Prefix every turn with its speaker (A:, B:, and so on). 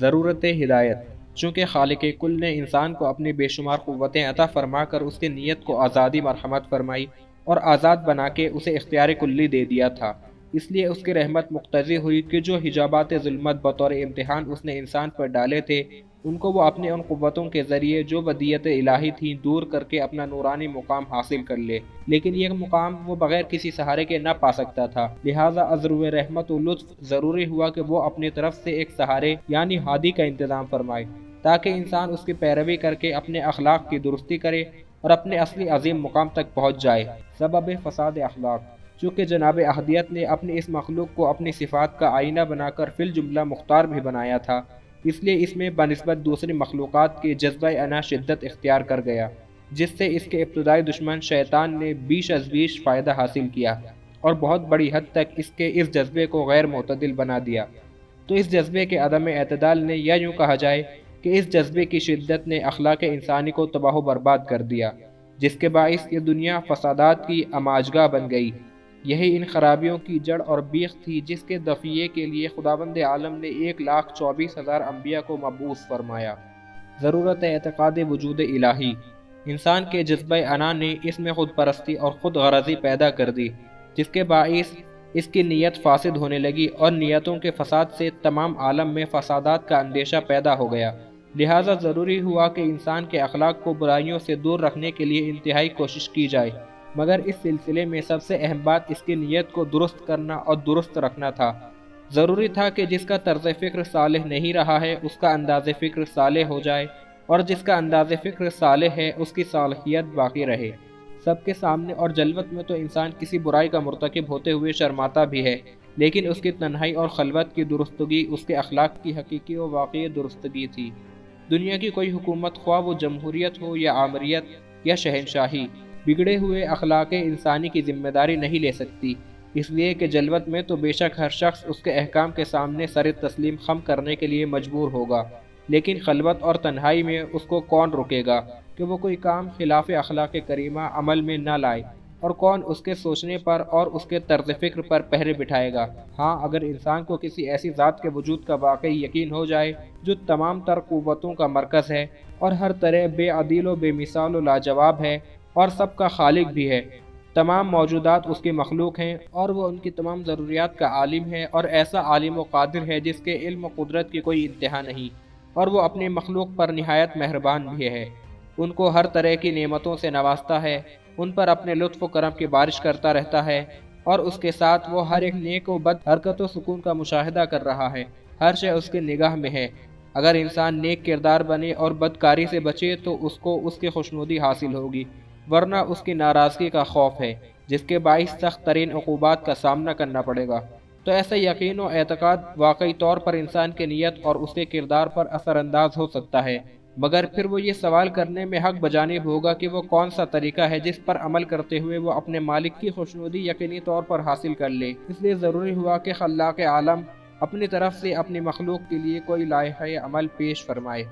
A: ضرورت ہدایت۔ چونکہ خالق کل نے انسان کو اپنی بے شمار قوتیں عطا فرما کر اس کی نیت کو آزادی مرحمت فرمائی اور آزاد بنا کے اسے اختیار کلی دے دیا تھا، اس لیے اس کی رحمت مقتضی ہوئی کہ جو حجابات ظلمت بطور امتحان اس نے انسان پر ڈالے تھے، ان کو وہ اپنے ان قوتوں کے ذریعے جو ودیت الہی تھیں دور کر کے اپنا نورانی مقام حاصل کر لے۔ لیکن یہ مقام وہ بغیر کسی سہارے کے نہ پا سکتا تھا، لہٰذا عذر رحمت و لطف ضروری ہوا کہ وہ اپنی طرف سے ایک سہارے یعنی ہادی کا انتظام فرمائے، تاکہ انسان اس کی پیروی کر کے اپنے اخلاق کی درستی کرے اور اپنے اصلی عظیم مقام تک پہنچ جائے۔ سبب فساد اخلاق۔ چونکہ جناب احدیت نے اپنی اس مخلوق کو اپنی صفات کا آئینہ بنا کر فی الجملہ مختار بھی بنایا تھا، اس لیے اس میں بنسبت دوسری مخلوقات کے جذبہ انا شدت اختیار کر گیا، جس سے اس کے ابتدائی دشمن شیطان نے بیش از بیش فائدہ حاصل کیا اور بہت بڑی حد تک اس کے اس جذبے کو غیر معتدل بنا دیا۔ تو اس جذبے کے عدم اعتدال نے یا یوں کہا جائے کہ اس جذبے کی شدت نے اخلاق انسانی کو تباہ و برباد کر دیا، جس کے باعث یہ دنیا فسادات کی اماجگاہ بن گئی۔ یہی ان خرابیوں کی جڑ اور بیخ تھی جس کے دفعے کے لیے خداوند عالم نے 1,24,000 انبیاء کو مبعوث فرمایا۔ ضرورت اعتقاد وجود الہی۔ انسان کے جذبہ انا نے اس میں خود پرستی اور خود غرضی پیدا کر دی، جس کے باعث اس کی نیت فاسد ہونے لگی اور نیتوں کے فساد سے تمام عالم میں فسادات کا اندیشہ پیدا ہو گیا۔ لہٰذا ضروری ہوا کہ انسان کے اخلاق کو برائیوں سے دور رکھنے کے لیے انتہائی کوشش کی جائے، مگر اس سلسلے میں سب سے اہم بات اس کی نیت کو درست کرنا اور درست رکھنا تھا۔ ضروری تھا کہ جس کا طرز فکر صالح نہیں رہا ہے اس کا انداز فکر صالح ہو جائے، اور جس کا انداز فکر صالح ہے اس کی صالحیت باقی رہے۔ سب کے سامنے اور جلوت میں تو انسان کسی برائی کا مرتکب ہوتے ہوئے شرماتا بھی ہے، لیکن اس کی تنہائی اور خلوت کی درستگی اس کے اخلاق کی حقیقی و واقعی درستگی تھی۔ دنیا کی کوئی حکومت، خواہ وہ جمہوریت ہو یا آمریت یا شہنشاہی، بگڑے ہوئے اخلاق انسانی کی ذمہ داری نہیں لے سکتی، اس لیے کہ جلوت میں تو بے شک ہر شخص اس کے احکام کے سامنے سر تسلیم خم کرنے کے لیے مجبور ہوگا، لیکن خلوت اور تنہائی میں اس کو کون روکے گا کہ وہ کوئی کام خلاف اخلاق کریمہ عمل میں نہ لائے، اور کون اس کے سوچنے پر اور اس کے طرز فکر پر پہرے بٹھائے گا؟ ہاں، اگر انسان کو کسی ایسی ذات کے وجود کا واقعی یقین ہو جائے جو تمام تر قوتوں کا مرکز ہے اور ہر طرح بے عدیل و بے مثال و لاجواب ہے اور سب کا خالق بھی ہے، تمام موجودات اس کی مخلوق ہیں اور وہ ان کی تمام ضروریات کا عالم ہے اور ایسا عالم و قادر ہے جس کے علم و قدرت کی کوئی انتہا نہیں، اور وہ اپنی مخلوق پر نہایت مہربان بھی ہے، ان کو ہر طرح کی نعمتوں سے نوازتا ہے، ان پر اپنے لطف و کرم کی بارش کرتا رہتا ہے، اور اس کے ساتھ وہ ہر ایک نیک و بد حرکت و سکون کا مشاہدہ کر رہا ہے، ہر شے اس کی نگاہ میں ہے۔ اگر انسان نیک کردار بنے اور بدکاری سے بچے تو اس کو اس کی خوشنودی حاصل ہوگی، ورنہ اس کی ناراضگی کا خوف ہے، جس کے باعث سخت ترین عقوبات کا سامنا کرنا پڑے گا۔ تو ایسا یقین و اعتقاد واقعی طور پر انسان کی نیت اور اس کے کردار پر اثر انداز ہو سکتا ہے، مگر پھر وہ یہ سوال کرنے میں حق بجانب ہوگا کہ وہ کون سا طریقہ ہے جس پر عمل کرتے ہوئے وہ اپنے مالک کی خوشنودی یقینی طور پر حاصل کر لے۔ اس لیے ضروری ہوا کہ خلاق عالم اپنی طرف سے اپنی مخلوق کے لیے کوئی لائحہ عمل پیش فرمائے۔